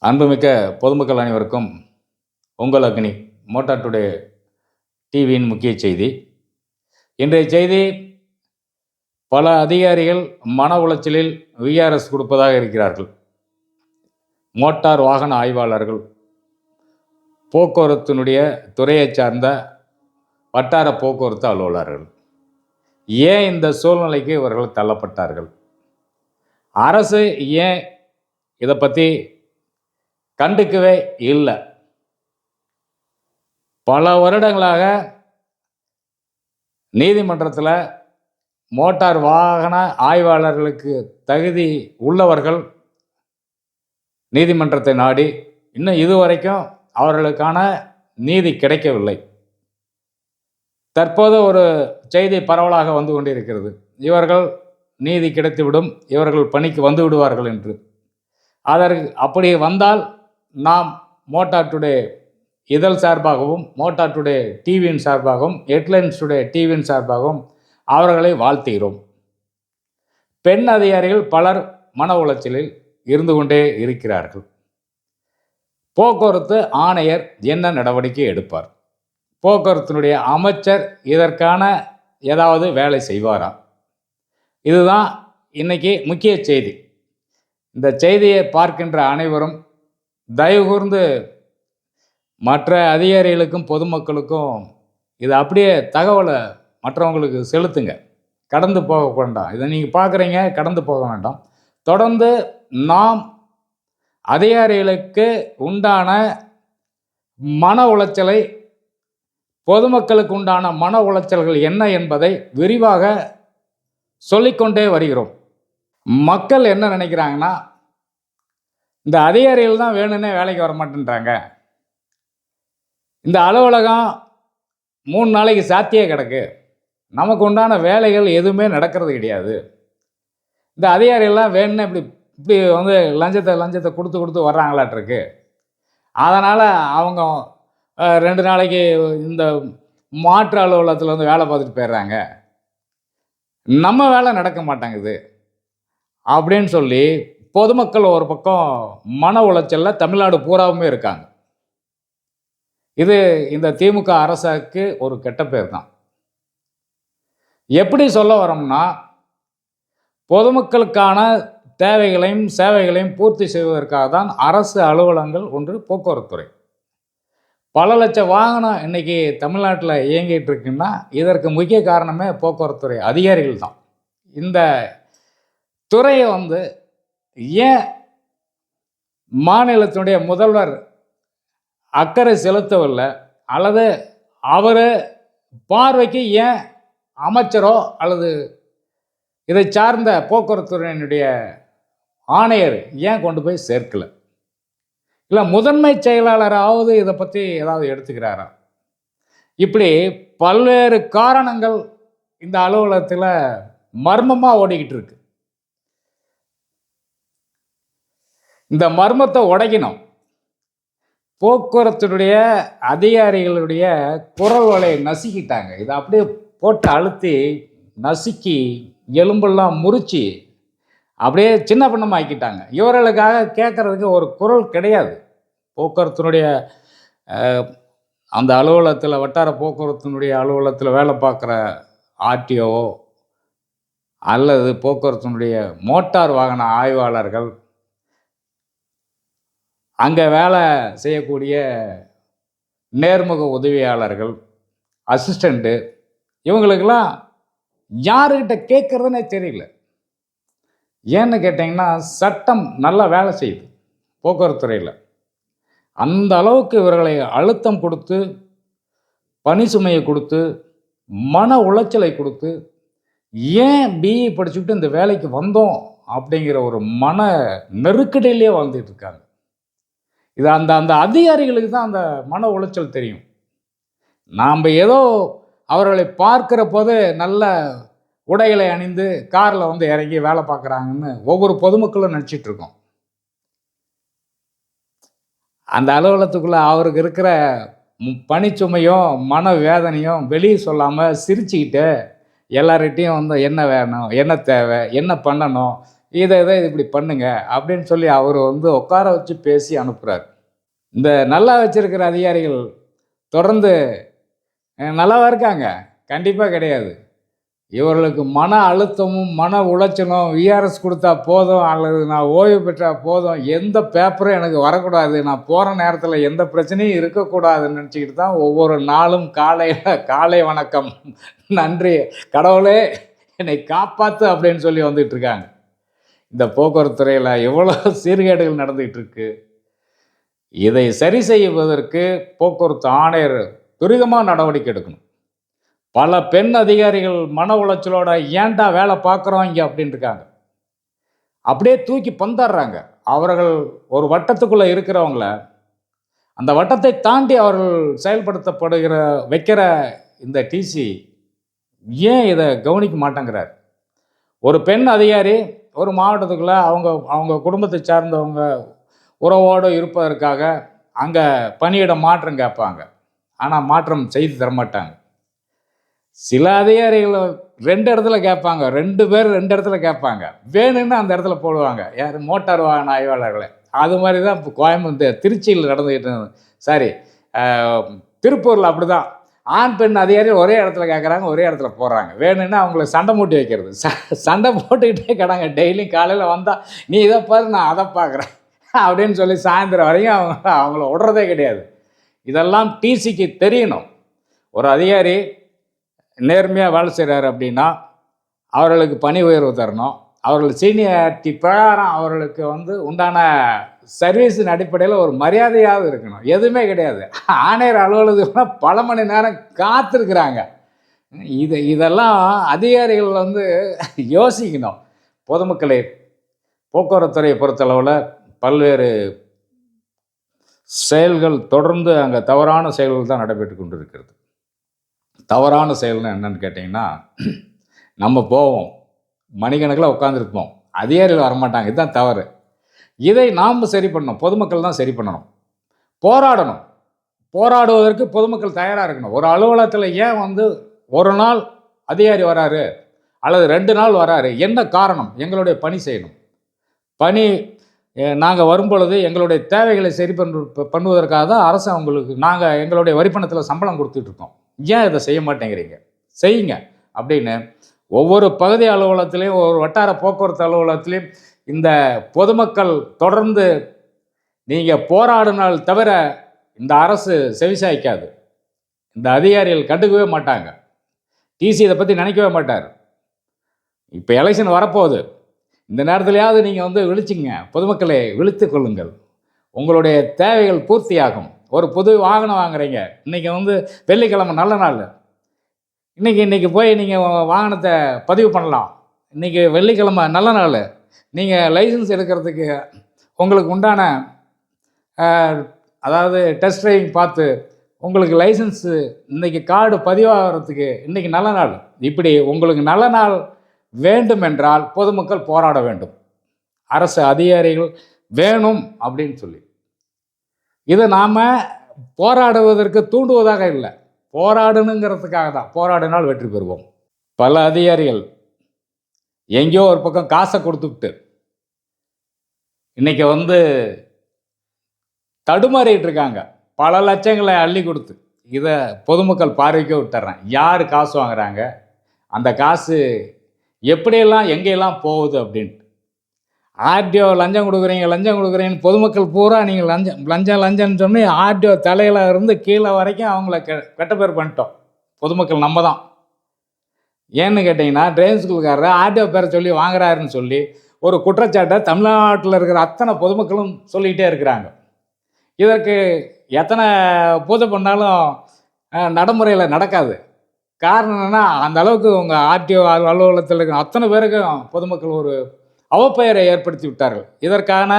அன்புமிக்க பொதுமக்கள் அனைவருக்கும் உங்கள் அக்னி மோட்டார் டுடே டிவியின் முக்கிய செய்தி. இன்றைய செய்தி, பல அதிகாரிகள் மன உளைச்சலில் விஆர்எஸ் கொடுப்பதாக இருக்கிறார்கள். மோட்டார் வாகன ஆய்வாளர்கள், போக்குவரத்தினுடைய துறையை சார்ந்த வட்டார போக்குவரத்து அலுவலர்கள் ஏன் இந்த சூழ்நிலைக்கு இவர்கள் தள்ளப்பட்டார்கள்? அரசு ஏன் இதை பற்றி கண்டுக்கவே இல்லை? பல வருடங்களாக நீதிமன்றத்தில் மோட்டார் வாகன ஆய்வாளர்களுக்கு தகுதி உள்ளவர்கள் நீதிமன்றத்தை நாடி இன்னும் இதுவரைக்கும் அவர்களுக்கான நீதி கிடைக்கவில்லை. தற்போது ஒரு செய்தி பரவலாக வந்து கொண்டிருக்கிறது, இவர்கள் நீதி கிடைத்துவிடும், இவர்கள் பணிக்கு வந்து விடுவார்கள் என்று. அதற்கு அப்படி வந்தால் நாம் மோட்டார் டுடே இதழ் சார்பாகவும், மோட்டார் டுடே டிவியின் சார்பாகவும், ஹெட்லைன்ஸ் டுடே டிவியின் சார்பாகவும் அவர்களை வாழ்த்துகிறோம். பெண் அதிகாரிகள் பலர் மன உளைச்சலில் இருந்து கொண்டே இருக்கிறார்கள். போக்குவரத்து ஆணையர் என்ன நடவடிக்கை எடுப்பார்? போக்குவரத்தினுடைய அமைச்சர் இதற்கான ஏதாவது வேலை செய்வாரா? இதுதான் இன்னைக்கு முக்கிய செய்தி. இந்த செய்தியை பார்க்கின்ற அனைவரும் தயவு கூர்ந்து மற்ற அதிகாரிகளுக்கும் பொதுமக்களுக்கும் இதை அப்படியே தகவலை மற்றவங்களுக்கு செலுத்துங்க. கடந்து போக வேண்டாம். இதை நீங்கள் பார்க்குறீங்க, கடந்து போக வேண்டாம். தொடர்ந்து நாம் அதிகாரிகளுக்கு உண்டான மன உளைச்சலை, பொதுமக்களுக்கு உண்டான மன உளைச்சல்கள் என்ன என்பதை விரிவாக சொல்லிக்கொண்டே வருகிறோம். மக்கள் என்ன நினைக்கிறாங்கன்னா, இந்த அதிகாரிகள் தான் வேணும்னே வேலைக்கு வர மாட்டேன்றாங்க, இந்த அலுவலகம் 3 நாளைக்கு சாத்தியே கிடக்கு, நமக்கு உண்டான வேலைகள் எதுவுமே நடக்கிறது கிடையாது, இந்த அதிகாரிகள்லாம் வேணும்னே இப்படி இப்படி வந்து லஞ்சத்தை கொடுத்து வர்றாங்களாட்டிருக்கு, அதனால் அவங்க 2 நாளைக்கு இந்த மாற்று அலுவலகத்தில் வந்து வேலை பார்த்துட்டு போயிடுறாங்க, நம்ம வேலை நடக்க மாட்டேங்குது அப்படின்னு சொல்லி பொதுமக்கள் ஒரு பக்கம் மன உளைச்சலில் தமிழ்நாடு பூராவுமே இருக்காங்க. இது இந்த திமுக அரசுக்கு ஒரு கெட்ட பேர் தான். எப்படி சொல்ல வரோம்னா, பொதுமக்களுக்கான தேவைகளையும் சேவைகளையும் பூர்த்தி செய்வதற்காக தான் அரசு அலுவலகங்கள் ஒன்று போக்குவரத்துறை. பல லட்சம் வாகனம் இன்னைக்கு தமிழ்நாட்டில் இயங்கிட்டு இருக்குன்னா இதற்கு முக்கிய காரணமே போக்குவரத்துறை அதிகாரிகள் தான். இந்த துறையை வந்து ஏன் மாநிலத்தினுடைய முதல்வர் அக்கறை செலுத்தவில்லை, அல்லது அவர் பார்வைக்கு ஏன் அமைச்சரோ அல்லது இதை சார்ந்த போக்குவரத்துறையினுடைய ஆணையர் ஏன் கொண்டு போய் சேர்க்கலை? இல்லை முதன்மை செயலாளராவது இதை பற்றி ஏதாவது எடுத்துக்கிறாரா? இப்படி பல்வேறு காரணங்கள் இந்த அலுவலகத்தில் மர்மமாக ஓடிக்கிட்டு இருக்கு. இந்த மர்மத்தை உடைக்கணும். போக்குவரத்துடைய அதிகாரிகளுடைய குரல் வலையை நசுக்கிட்டாங்க. இதை அப்படியே போட்டு அழுத்தி நசுக்கி எலும்பெல்லாம் முறிச்சு அப்படியே சின்ன பின்னமாக ஆக்கிட்டாங்க. இவர்களுக்காக கேட்குறதுக்கு ஒரு குரல் கிடையாது. போக்குவரத்தினுடைய அந்த அலுவலகத்தில், வட்டார போக்குவரத்தினுடைய அலுவலகத்தில் வேலை பார்க்குற ஆர்டிஓ அல்லது போக்குவரத்தினுடைய மோட்டார் வாகன ஆய்வாளர்கள், அங்கே வேலை செய்யக்கூடிய நேர்முக உதவியாளர்கள், அசிஸ்டண்ட்டு, இவங்களுக்கெல்லாம் யாருக்கிட்ட கேட்குறதுனே தெரியல. ஏன்னு கேட்டிங்கன்னா, சட்டம் நல்லா வேலை செய்யுது போக்குவரத்துறையில். அந்த அளவுக்கு இவர்களை அழுத்தம் கொடுத்து, பணி சுமையை கொடுத்து, மன உளைச்சலை கொடுத்து, ஏன் பிஇ படிச்சுக்கிட்டு இந்த வேலைக்கு வந்தோம் அப்படிங்கிற ஒரு மன நெருக்கடியிலே வாழ்ந்துட்டு இருக்காங்க. இது அந்த அந்த அதிகாரிகளுக்கு தான் அந்த மன உளைச்சல் தெரியும். நாம் ஏதோ அவர்களை பார்க்கிற போது நல்ல உடைகளை அணிந்து காரில் வந்து இறங்கி வேலை பார்க்குறாங்கன்னு ஒவ்வொரு பொதுமக்களும் நினச்சிட்டு இருக்கோம். அந்த அலுவலகத்துக்குள்ளே அவருக்கு இருக்கிற பணிச்சுமையும் மன வேதனையும் வெளியே சொல்லாமல் சிரிச்சுக்கிட்டு எல்லார்கிட்டையும் வந்து என்ன வேணும், என்ன தேவை, என்ன பண்ணணும், இதை இப்படி பண்ணுங்க அப்படின்னு சொல்லி அவர் வந்து உட்கார வச்சு பேசி அனுப்புகிறார். இந்த நல்லா வச்சிருக்கிற அதிகாரிகள் தொடர்ந்து நல்லாவா இருக்காங்க? கண்டிப்பாக கிடையாது. இவர்களுக்கு மன அழுத்தமும் மன உளைச்சலும் விஆர்எஸ் கொடுத்தா போதும், அல்லது நான் ஓய்வு பெற்றால் போதும், எந்த பேப்பரும் எனக்கு வரக்கூடாது, நான் போகிற நேரத்தில் எந்த பிரச்சனையும் இருக்கக்கூடாதுன்னு நினச்சிக்கிட்டு தான் ஒவ்வொரு நாளும் காலை வணக்கம், நன்றி கடவுளே என்னை காப்பாற்று அப்படின்னு சொல்லி வந்துட்டு இருக்காங்க. இந்த போக்குவரத்து துறையில் எவ்வளோ சீர்கேடுகள் நடந்துகிட்டு இருக்கு. இதை சரி செய்வதற்கு போக்குவரத்து ஆணையர் துரிதமாக நடவடிக்கை எடுக்கணும். பல பெண் அதிகாரிகள் மன உளைச்சலோட ஏன்டா வேலை பார்க்குறோம் இங்கே அப்படின்னு இருக்காங்க. அப்படியே தூக்கி பந்தாடுறாங்க. அவர்கள் ஒரு வட்டத்துக்குள்ளே இருக்கிறவங்கள அந்த வட்டத்தை தாண்டி அவர்கள் செயல்படுத்தப்படுகிற வைக்கிற இந்த டிசி ஏன் இதை கவனிக்க மாட்டேங்கிறார்? ஒரு பெண் அதிகாரி ஒரு மாவட்டத்துக்குள்ளே அவங்க குடும்பத்தை சார்ந்தவங்க உறவோடு இருப்பதற்காக அங்கே பணியிட மாற்றம் கேட்பாங்க. ஆனால் மாற்றம் செய்து தரமாட்டாங்க. சில அதிகாரிகள் 2 இடத்துல கேட்பாங்க, 2 பேர் 2 இடத்துல கேட்பாங்க, வேணும்னு அந்த இடத்துல போடுவாங்க. யார்? மோட்டார் வாகன ஆய்வாளர்களை. அது மாதிரி தான் இப்போ கோயம்புத்தூர் திருச்சியில் நடந்துக்கிட்டு இருந்தது. சாரி, திருப்பூரில் அப்படி தான் ஆண் பெண் அதிகாரி ஒரே இடத்துல கேட்குறாங்க, ஒரே இடத்துல போடுறாங்க. வேணும்னா அவங்கள சண்டை மூட்டி வைக்கிறது. சண்டை போட்டுக்கிட்டே கிடாங்க. டெய்லியும் காலையில் வந்தால் நீ இதை பாரு, நான் அதை பார்க்குறேன் அப்படின்னு சொல்லி சாயந்தரம் வரையும் அவங்கள விடுறதே கிடையாது. இதெல்லாம் டிசிக்கு தெரியணும். ஒரு அதிகாரி நேர்மையாக வேலை செய்கிறாரு அப்படின்னா அவர்களுக்கு பணி உயர்வு தரணும். அவர்கள் சீனியாரிட்டி பிரகாரம் அவர்களுக்கு வந்து உண்டான சர்வீஸின் அடிப்படையில் ஒரு மரியாதையாவது இருக்கணும். எதுவுமே கிடையாது. ஆணையர் அலுவலகத்தில் பல மணி நேரம் காத்திருக்கிறாங்க. இதெல்லாம் அதிகாரிகள் வந்து யோசிக்கணும். பொதுமக்களே, போக்குவரத்துறையை பொறுத்தளவில் பல்வேறு செயல்கள் தொடர்ந்து அங்கே தவறான செயல்கள் தான் நடைபெற்று கொண்டு இருக்கிறது. தவறான செயல்னு என்னன்னு கேட்டிங்கன்னா, நம்ம போவோம், மணிக்கணக்கில் உட்காந்துருப்போம், அதிகாரிகள் வரமாட்டாங்க. இதுதான் தவறு. இதை நாம் சரி பண்ணணும். பொதுமக்கள் தான் சரி பண்ணணும். போராடணும். போராடுவதற்கு பொதுமக்கள் தயாராக இருக்கணும். ஒரு அலுவலகத்தில் ஏன் வந்து ஒரு நாள் அதிகாரி வராரு அல்லது 2 நாள் வராரு, என்ன காரணம்? எங்களுடைய பணி செய்யணும். பணி நாங்கள் வரும்பொழுது எங்களுடைய தேவைகளை சரி பண்ணுவதற்காக தான் அரசு அவங்களுக்கு நாங்கள் எங்களுடைய வரிப்பணத்தில் சம்பளம் கொடுத்துட்ருக்கோம். ஏன் இதை செய்ய மாட்டேங்கிறீங்க? செய்யுங்க அப்படின்னு ஒவ்வொரு பகுதி அலுவலகத்திலையும், ஒரு வட்டார போக்குவரத்து அலுவலகத்திலையும் இந்த பொதுமக்கள் தொடர்ந்து நீங்கள் போராடினால் தவிர இந்த அரசு செவிசாய்க்காது. இந்த அதிகாரிகள் கண்டுக்கவே மாட்டாங்க. டிசி இதை பற்றி நினைக்கவே மாட்டார். இப்போ எலெக்ஷன் வரப்போகுது. இந்த நேரத்துலையாவது நீங்கள் வந்து விழிச்சிங்க. பொதுமக்களை விழித்து கொள்ளுங்கள். உங்களுடைய தேவைகள் பூர்த்தியாகும். ஒரு புது வாகனம் வாங்குறீங்க. இன்றைக்கி வந்து வெள்ளிக்கிழமை நல்ல நாள். இன்றைக்கி போய் நீங்கள் வாகனத்தை பதிவு பண்ணலாம். இன்றைக்கி வெள்ளிக்கிழமை நல்ல நாள். நீங்கள் லைசன்ஸ் எடுக்கிறதுக்கு உங்களுக்கு உண்டான அதாவது டெஸ்ட் ட்ரைவிங் பார்த்து உங்களுக்கு லைசன்ஸு இன்றைக்கி கார்டு பதிவாகிறதுக்கு இன்றைக்கி நல்ல நாள். இப்படி உங்களுக்கு நல்ல நாள் வேண்டும் என்றால் பொதுமக்கள் போராட வேண்டும். அரசு அதிகாரிகள் வேணும் அப்படின்னு சொல்லி. இதை நாம் போராடுவதற்கு தூண்டுவதாக இல்லை, போராடணுங்கிறதுக்காக தான். போராடினால் வெற்றி பெறுவோம். பல அதிகாரிகள் எங்கேயோ ஒரு பக்கம் காசை கொடுத்துவிட்டு இன்றைக்கி வந்து தடுமாறிட்டு இருக்காங்க. பல லட்சங்களை அள்ளி கொடுத்து. இதை பொதுமக்கள் பார்வைக்க விட்டுறேன். யார் காசு வாங்குறாங்க, அந்த காசு எப்படியெல்லாம் எங்கெல்லாம் போகுது அப்படின்ட்டு. ஆர்டிஓ லஞ்சம் கொடுக்குறீங்கன்னு பொதுமக்கள் பூரா நீங்கள் லஞ்சம்னு சொல்லி ஆர்டிஓ தலையில் இருந்து கீழே வரைக்கும் அவங்கள கெட்ட பேர் பண்ணிட்டோம். பொதுமக்கள் நம்ம தான். ஏன்னு கேட்டிங்கன்னா, டிரைவிங் ஸ்கூலுக்காரர் ஆர்டிஓ பேரை சொல்லி வாங்குறாருன்னு சொல்லி ஒரு குற்றச்சாட்டை தமிழ்நாட்டில் இருக்கிற அத்தனை பொதுமக்களும் சொல்லிக்கிட்டே இருக்கிறாங்க. இதற்கு எத்தனை பூஜை பண்ணாலும் நடைமுறையில் நடக்காது. காரணம் என்னென்னா, அந்த அளவுக்கு உங்கள் ஆர்டிஓ அலுவலகத்தில் இருக்கிற அத்தனை பேருக்கும் பொதுமக்கள் ஒரு அவப்பெயரை ஏற்படுத்தி விட்டார்கள். இதற்கான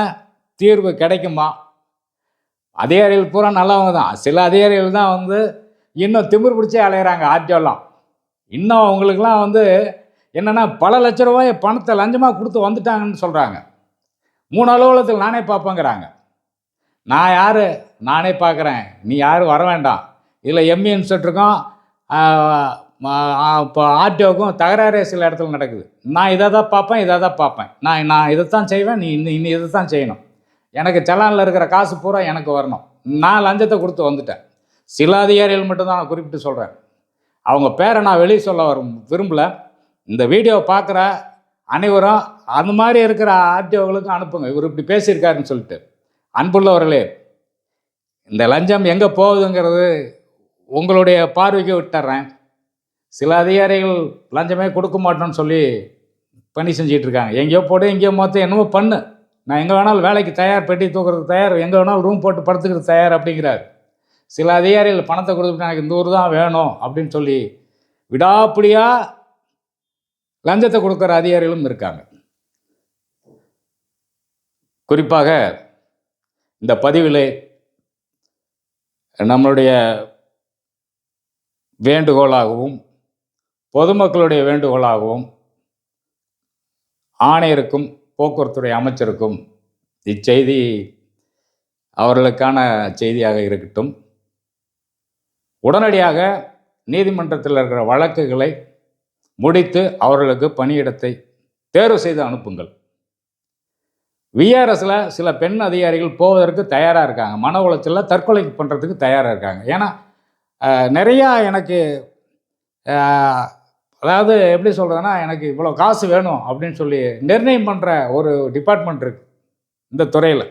தீர்வு கிடைக்குமா? அதிகாரிகள் பூரா நல்லவங்க தான். சில அதிகாரிகள் தான் வந்து இன்னும் திமிர் பிடிச்சே அலையிறாங்க. ஆர்டிஓலாம் இன்னும் அவங்களுக்குலாம் வந்து என்னென்னா, பல லட்ச ரூபாய் பணத்தை லஞ்சமாக கொடுத்து வந்துட்டாங்கன்னு சொல்கிறாங்க. 3 அலுவலகத்தில் நானே பார்ப்பேங்கிறாங்க. நான் யார்? நானே பார்க்குறேன், நீ யாரும் வர வேண்டாம். இதில் எம்இ இன்ஸ்பெக்டருக்கும் இப்போ ஆர்டிஓக்கும் தகராறே சில இடத்துல நடக்குது. நான் இதை தான் பார்ப்பேன். நான் இதைத்தான் செய்வேன், நீ இன்னும் இதை தான் செய்யணும். எனக்கு சலானில் இருக்கிற காசு பூரா எனக்கு வரணும். நான் லஞ்சத்தை கொடுத்து வந்துட்டேன். சில அதிகாரிகள் மட்டும்தான் நான் குறிப்பிட்டு சொல்கிறேன். அவங்க பேரை நான் வெளியே சொல்ல விரும்பலை. இந்த வீடியோவை பார்க்குற அனைவரும் அந்த மாதிரி இருக்கிற ஆர்டிஓகளுக்கும் அனுப்புங்க, இவர் இப்படி பேசியிருக்காருன்னு சொல்லிட்டு. அன்புள்ளவர்களே, இந்த லஞ்சம் எங்கே போகுதுங்கிறது உங்களுடைய பார்வைக்கு விட்டுறேன். சில அதிகாரிகள் லஞ்சமே கொடுக்க மாட்டோன்னு சொல்லி பணி செஞ்சிட்ருக்காங்க. எங்கேயோ போடு, எங்கேயோ மொத்தம் என்னமோ பண்ணு, நான் எங்கே வேணாலும் வேலைக்கு தயார், பெட்டி தூக்குறதுக்கு தயார், எங்கே வேணாலும் ரூம் போட்டு படுத்துக்கிறது தயார் அப்படிங்கிறார். சில அதிகாரிகள் பணத்தை கொடுத்துட்டு எனக்கு இந்த ஊர் தான் வேணும் அப்படின்னு சொல்லி விடாப்பிடியாக லஞ்சத்தை கொடுக்குற அதிகாரிகளும் இருக்காங்க. குறிப்பாக இந்த பதிவில் நம்மளுடைய வேண்டுகோளாகவும் பொதுமக்களுடைய வேண்டுகோளாகவும் ஆணையருக்கும் போக்குவரத்துறை அமைச்சருக்கும் இச்செய்தி அவர்களுக்கான செய்தியாக இருக்கட்டும். உடனடியாக நீதிமன்றத்தில் இருக்கிற வழக்குகளை முடித்து அவர்களுக்கு பணியிடத்தை தேர்வு செய்து அனுப்புங்கள். விஆர்எஸில் சில பெண் அதிகாரிகள் போவதற்கு தயாராக இருக்காங்க. மன உளைச்சலில் தற்கொலை பண்ணுறதுக்கு தயாராக இருக்காங்க. ஏன்னா நிறையா எனக்கு அதாவது எப்படி சொல்கிறதுனா, எனக்கு இவ்வளோ காசு வேணும் அப்படின்னு சொல்லி நிர்ணயம் பண்ணுற ஒரு டிபார்ட்மெண்ட் இருக்குது இந்த துறையில்.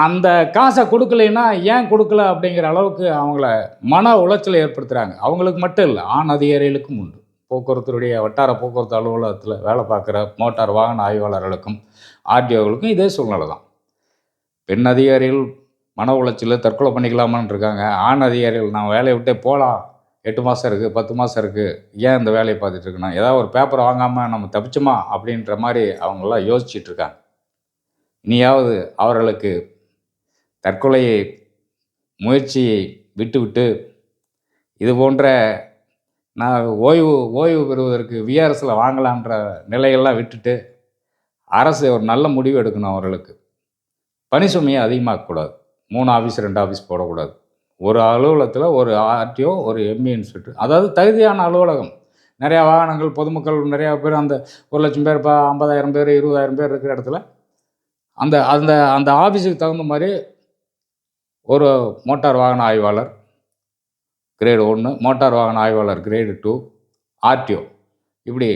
அந்த காசை கொடுக்கலைன்னா ஏன் கொடுக்கல அப்படிங்கிற அளவுக்கு அவங்கள மன உளைச்சலை ஏற்படுத்துகிறாங்க. அவங்களுக்கு மட்டும் இல்லை, ஆண் அதிகாரிகளுக்கும் உண்டு. போக்குவரத்துடைய வட்டார போக்குவரத்து அலுவலகத்தில் வேலை பார்க்குற மோட்டார் வாகன ஆய்வாளர்களுக்கும் ஆர்டிஓகளுக்கும் இதே சூழ்நிலை தான். பெண் அதிகாரிகள் மன உளைச்சலில் தற்கொலை பண்ணிக்கலாமான்னு இருக்காங்க. ஆண் அதிகாரிகள் நான் வேலையை விட்டே போகலாம், 8 மாதம் இருக்குது, 10 மாதம் இருக்குது, ஏன் இந்த வேலையை பார்த்துட்டு இருக்கணும், ஏதாவது ஒரு பேப்பர் வாங்காமல் நம்ம தப்பிச்சோமா அப்படின்ற மாதிரி அவங்களாம் யோசிச்சுட்ருக்காங்க. இனியாவது அவர்களுக்கு தற்கொலையை முயற்சியை விட்டுவிட்டு இது போன்ற நான் ஓய்வு பெறுவதற்கு விஆர்எஸில் வாங்கலான்ற நிலையெல்லாம் விட்டுட்டு அரசு ஒரு நல்ல முடிவு எடுக்கணும். அவர்களுக்கு பணி சுமையை அதிகமாகக்கூடாது. 3 ஆஃபீஸ் 2 ஆஃபீஸ் போடக்கூடாது. ஒரு அலுவலகத்தில் ஒரு ஆர்டிஓ, ஒரு எம்இ இன்ஸ்பெக்டர், அதாவது தகுதியான அலுவலகம். நிறையா வாகனங்கள், பொதுமக்கள் நிறையா பேர், அந்த 1,00,000 பேர், 50,000 பேர், 20,000 பேர் இருக்கிற இடத்துல அந்த அந்த அந்த ஆஃபீஸுக்கு தகுந்த மாதிரி ஒரு மோட்டார் வாகன ஆய்வாளர் கிரேடு 1, மோட்டார் வாகன ஆய்வாளர் கிரேடு 2, ஆர்டிஓ, இப்படி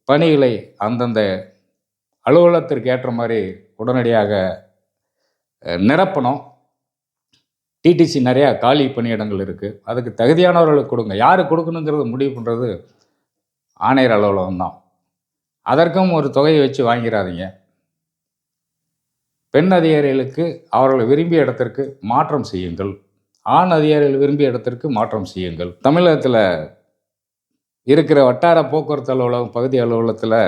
பணிகளை அந்தந்த அலுவலகத்திற்கு ஏற்ற மாதிரி உடனடியாக நிரப்பணும். டிடிசி நிறையா காலி பணியிடங்கள் இருக்குது, அதுக்கு தகுதியானவர்களுக்கு கொடுங்க. யாருக்கு கொடுக்கணுங்கிறது முடிவு பண்ணுறது ஆணையர் அலுவலகம் தான். அதற்கும் ஒரு தொகையை வச்சு வாங்கிறாதீங்க. பெண் அதிகாரிகளுக்கு அவர்கள் விரும்பிய இடத்திற்கு மாற்றம் செய்யுங்கள். ஆண் அதிகாரிகள் விரும்பிய இடத்திற்கு மாற்றம் செய்யுங்கள். தமிழகத்தில் இருக்கிற வட்டார போக்குவரத்து அலுவலகம், பகுதி அலுவலகத்தில்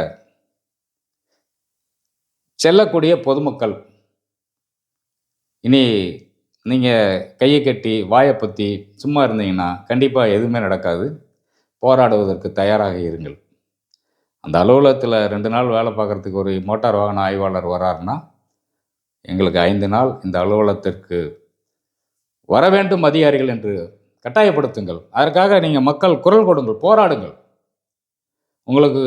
செல்லக்கூடிய பொதுமக்கள் இனி நீங்கள் கையை கட்டி வாயை பற்றி சும்மா இருந்தீங்கன்னா கண்டிப்பாக எதுவுமே நடக்காது. போராடுவதற்கு தயாராக இருங்கள். அந்த அலுவலகத்தில் 2 நாள் வேலை பார்க்குறதுக்கு ஒரு மோட்டார் வாகன ஆய்வாளர் வராருன்னா எங்களுக்கு 5 நாள் இந்த அலுவலகத்திற்கு வர வேண்டும் அதிகாரிகள் என்று கட்டாயப்படுத்துங்கள். அதற்காக நீங்கள் மக்கள் குரல் கொடுங்கள், போராடுங்கள். உங்களுக்கு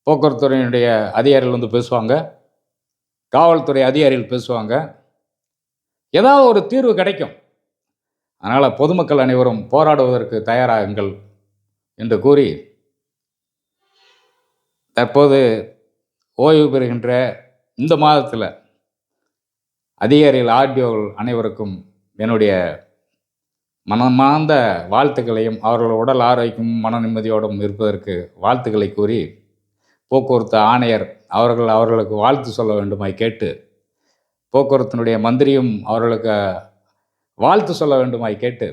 போக்குவரத்துறையினுடைய அதிகாரிகள் வந்து பேசுவாங்க, காவல்துறை அதிகாரிகள் பேசுவாங்க, ஏதாவது ஒரு தீர்வு கிடைக்கும். அதனால் பொதுமக்கள் அனைவரும் போராடுவதற்கு தயாராகுங்கள் என்று கூறி, தற்போது ஓய்வு பெறுகின்ற இந்த மாதத்தில் அதிகாரிகள், ஆர்டிஓகள் அனைவருக்கும் என்னுடைய மனமார்ந்த வாழ்த்துக்களையும், அவர்கள் உடல் ஆரோக்கியம் மன நிம்மதியோடும் இருப்பதற்கு வாழ்த்துக்களை கூறி, போக்குவரத்து ஆணையர் அவர்களுக்கு வாழ்த்து சொல்ல வேண்டுமாய் கேட்டு, போக்குவரத்தினுடைய மந்திரியும் அவர்களுக்கு வாழ்த்து சொல்ல வேண்டுமாய் கேட்டு,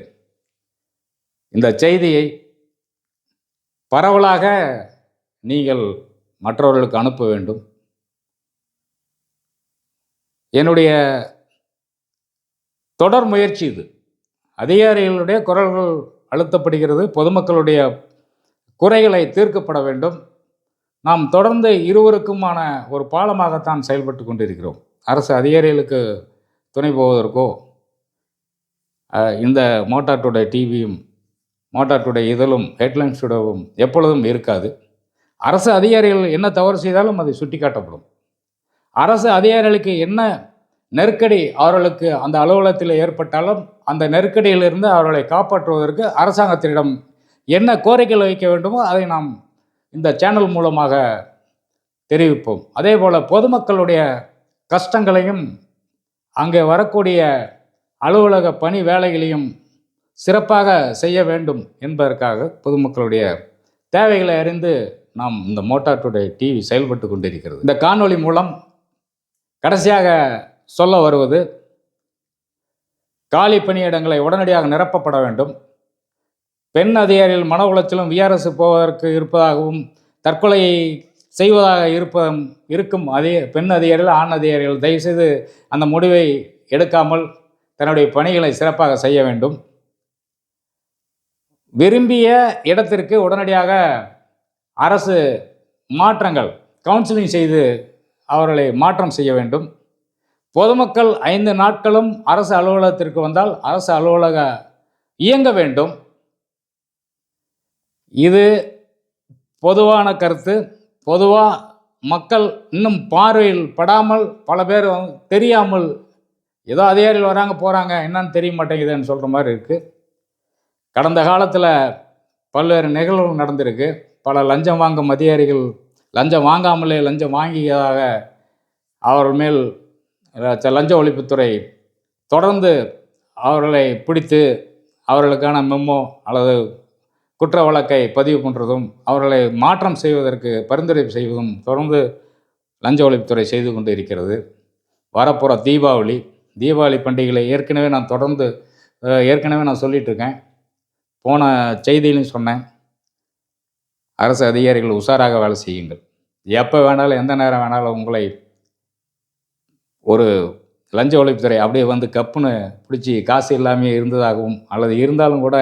இந்த செய்தியை பரவலாக நீங்கள் மற்றவர்களுக்கு அனுப்ப வேண்டும். என்னுடைய தொடர் முயற்சி இது. அதிகாரிகளுடைய குரல்கள் அழுத்தப்படுகிறது, பொதுமக்களுடைய குறைகளை தீர்க்கப்பட வேண்டும். நாம் தொடர்ந்து இருவருக்குமான ஒரு பாலமாகத்தான் செயல்பட்டு கொண்டிருக்கிறோம். அரசு அதிகாரிகளுக்கு துணை போவதற்கோ இந்த மோட்டார் டுடே டிவியும் மோட்டார் டுடே இதழும் ஹெட்லைன்ஸ் டுடேவும் எப்பொழுதும் இருக்காது. அரசு அதிகாரிகள் என்ன தவறு செய்தாலும் அது சுட்டிக்காட்டப்படும். அரசு அதிகாரிகளுக்கு என்ன நெருக்கடி அவர்களுக்கு அந்த அலுவலகத்தில் ஏற்பட்டாலும் அந்த நெருக்கடியிலிருந்து அவர்களை காப்பாற்றுவதற்கு அரசாங்கத்திடம் என்ன கோரிக்கைகள் வைக்க வேண்டுமோ அதை நாம் இந்த சேனல் மூலமாக தெரிவிப்போம். அதே போல் பொதுமக்களுடைய கஷ்டங்களையும் அங்கே வரக்கூடிய அலுவலக பணி வேலைகளையும் சிறப்பாக செய்ய வேண்டும் என்பதற்காக பொதுமக்களுடைய தேவைகளை அறிந்து நாம் இந்த மோட்டார் டுடே டிவி செயல்பட்டு கொண்டிருக்கிறது. இந்த காணொளி மூலம் கடைசியாக சொல்ல வருவது, காலி பணியிடங்களை உடனடியாக நிரப்பப்பட வேண்டும். பெண் அதிகாரிகள் மன உளைச்சலும் விஆர்எஸ் போவதற்கு இருப்பதாகவும் தற்கொலை செய்வதாக இருக்கும் பெண் அதிகாரிகள் ஆண் அதிகாரிகள் தயவுசெய்து அந்த முடிவை எடுக்காமல் தன்னுடைய பணிகளை சிறப்பாக செய்ய வேண்டும். விரும்பிய இடத்திற்கு உடனடியாக அரசு மாற்றங்கள் கவுன்சிலிங் செய்து அவர்களை மாற்றம் செய்ய வேண்டும். பொதுமக்கள் 5 நாட்களும் அரசு அலுவலகத்திற்கு வந்தால் அரசு அலுவலக இயங்க வேண்டும். இது பொதுவான கருத்து. பொதுவாக மக்கள் இன்னும் பார்வையில் படாமல் பல பேர் தெரியாமல் ஏதோ அதிகாரிகள் வராங்க போகிறாங்க என்னன்னு தெரிய மாட்டேங்குதுன்னு சொல்கிற மாதிரி இருக்குது. கடந்த காலத்தில் பல்வேறு நிகழ்வுகள் நடந்திருக்கு. பல லஞ்சம் வாங்கும் அதிகாரிகள் லஞ்சம் வாங்காமலே லஞ்சம் வாங்கியதாக அவர்கள் மேல் லஞ்ச ஒழிப்புத்துறை தொடர்ந்து அவர்களை பிடித்து அவர்களுக்கான மெமோ அல்லது குற்ற வழக்கை பதிவு பண்ணுறதும் அவர்களை மாற்றம் செய்வதற்கு பரிந்துரை செய்வதும் தொடர்ந்து லஞ்ச ஒழிப்புத்துறை செய்து கொண்டு இருக்கிறது. வரப்போகிற தீபாவளி பண்டிகைகளை ஏற்கனவே நான் சொல்லிகிட்டு இருக்கேன். போன செய்தியிலையும் சொன்னேன், அரசு அதிகாரிகள் உஷாராக வேலை செய்யுங்கள். எப்போ வேணாலும் எந்த நேரம் வேணாலும் உங்களை ஒரு லஞ்ச ஒழிப்புத்துறை அப்படியே வந்து கப்புன்னு பிடிச்சி காசு இல்லாமல் இருந்ததாகவும் அல்லது இருந்தாலும் கூட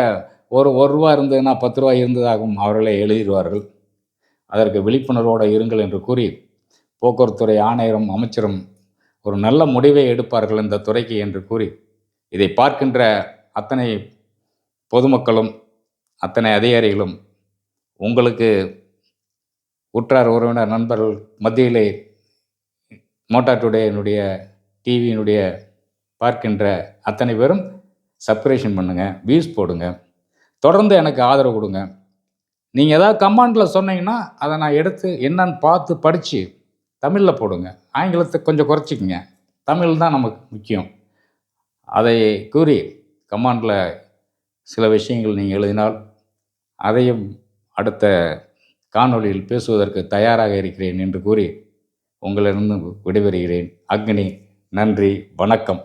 ஒரு ரூபா இருந்ததுன்னா 10 ரூபா இருந்ததாகவும் அவர்களே எழுதிடுவார்கள். அதற்கு விழிப்புணர்வோடு இருங்கள் என்று கூறி போக்குவரத்துறை ஆணையரும் அமைச்சரும் ஒரு நல்ல முடிவை எடுப்பார்கள் இந்த துறைக்கு என்று கூறி, இதை பார்க்கின்ற அத்தனை பொதுமக்களும் அத்தனை அதிகாரிகளும் உங்களுக்கு உற்றார் உறவினர் நண்பர்கள் மத்தியிலே மோட்டார் டுடேனுடைய டிவியினுடைய பார்க்கின்ற அத்தனை பேரும் சப்ஸ்கிரிப்ஷன் பண்ணுங்கள், வியூஸ் போடுங்க, தொடர்ந்து எனக்கு ஆதரவு கொடுங்க. நீங்கள் ஏதாவது கமெண்டில் சொன்னீங்கன்னா அதை நான் எடுத்து என்னன்னு பார்த்து படித்து தமிழில் போடுங்க. ஆங்கிலத்தை கொஞ்சம் குறைச்சிக்கங்க, தமிழ் தான் நமக்கு முக்கியம். அதை கூறி கமெண்டில் சில விஷயங்கள் நீங்கள் எழுதினால் அதையும் அடுத்த காணொளியில் பேசுவதற்கு தயாராக இருக்கிறேன் என்று கூறி உங்களிடம் விடைபெறுகிறேன். அக்னி. நன்றி, வணக்கம்.